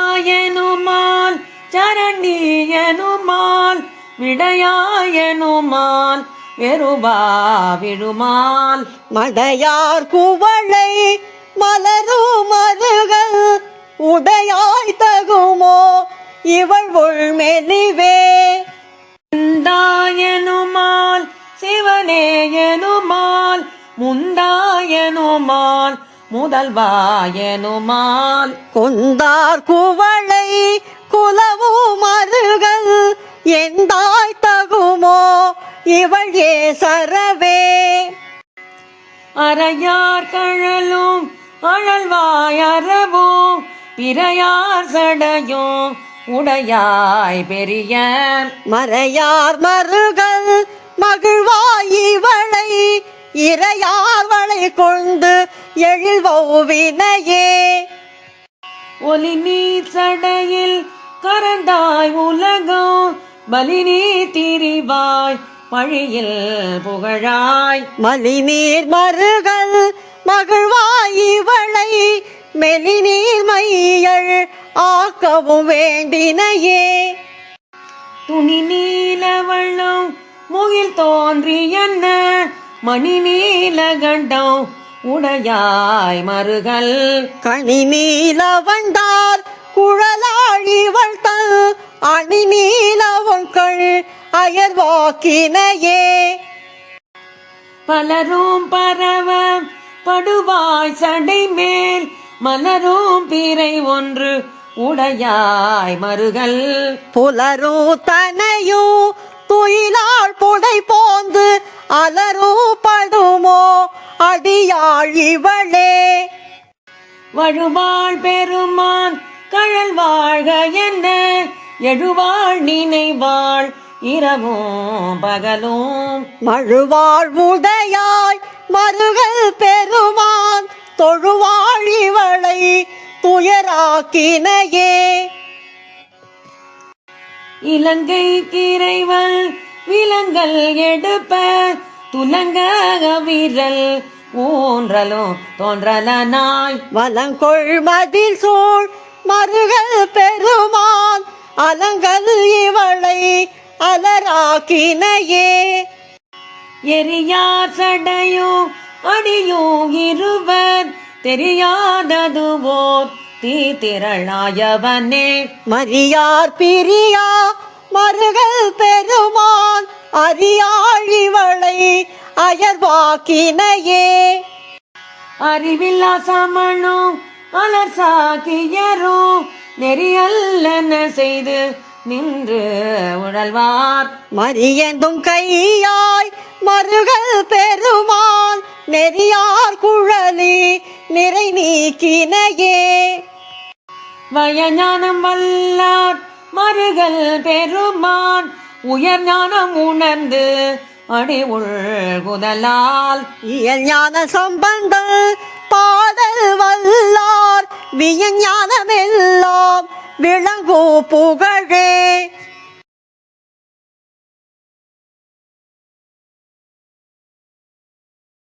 சடையாயனுமால் சரணியனுமால் விடையாயனுமால் வெறுபா விடுமால் மடையார் குவளை மலரும் மருகள் உடையாய் தகுமோ இவள் உள்மெலிவே முந்தாயனுமால் சிவனேயனுமால் முந்தாயனுமால் முதல்வாயனுமால் கொந்தார் குவளை குலவு மருகள் எந்தாய் தகுமோ இவள் ஏசரவே அறையார் கழலும் அழல்வாய் அறவும் பிறையார் சடையும் உடையாய் பெரிய மறையார் மருகள் மகிழ்வாய் இவளை இறையார் வளை கொண்டு எழில்வௌவினையே ஒலி நீ சடையில் கரந்தாய் உலகம் பலி நீ திரிவாய் பழியில் புகழாய் மலிநீர் மருகள் மகிழ்வாய் இவளை மெலிநீர் மையள் ஆக்கவும் வேண்டினையே துணி நீலவள்ளம் முகில் தோன்றியன்ன மணி நீலகண்டம் உடையாய் மருகள் கனி நீல வந்தார் குழலாழிவள் தல் அணி நீலவங்கள் அயர்வாக்கினையே பலரும் பரவ படுவாய் சடை மேல் மலரும் பிறை ஒன்று உடையாய் மருகள் புலரு தனையோ துயிலாள் புடை போந்து அலரு படுமோ அடியாழிவளே வழுவாள் பெருமான் கழல் வாழ்க என்ன எழுவாள் நினைவாள் இரவும் பகலும் மழுவாள் உடையாய் மருகள் பெருமான் தொழுவாள் இவளை துயராக்கினையே இலங்கை கிரைவல் விலங்கல் எடுப்ப துலங்க விரல் ஊன்றலும் தோன்றலனாய் வலங்கொள் மதில் சூழ் மருகள் பெருமான் அலங்கல் இவளை அலராக்கினையே எரியார் சடையும் அடியும் இருவர் தெரியாததுவோர் தீத்திரளாயவனே மரியார் பிரியா மருகள் பெருமான் அறியாழிவளை அயர்வாக்கினையே அறிவில்லா சமணும் அலர்சாக்கியரும் நெறியல்லன செய்து நின்று உழல்வார் மரியந்தும் கையாய் மருகள் பெருமான் நெறியார் குழலி நிறை நீக்கினையே வயஞானம் வல்லார் மருகள் பெருமான் உயர் ஞானம் உணர்ந்து அடி உள்குதலால் இயல் ஞான சம்பந்தம் பாடல் வல்லார் வியஞானமெல்லாம் விளங்கு புகழே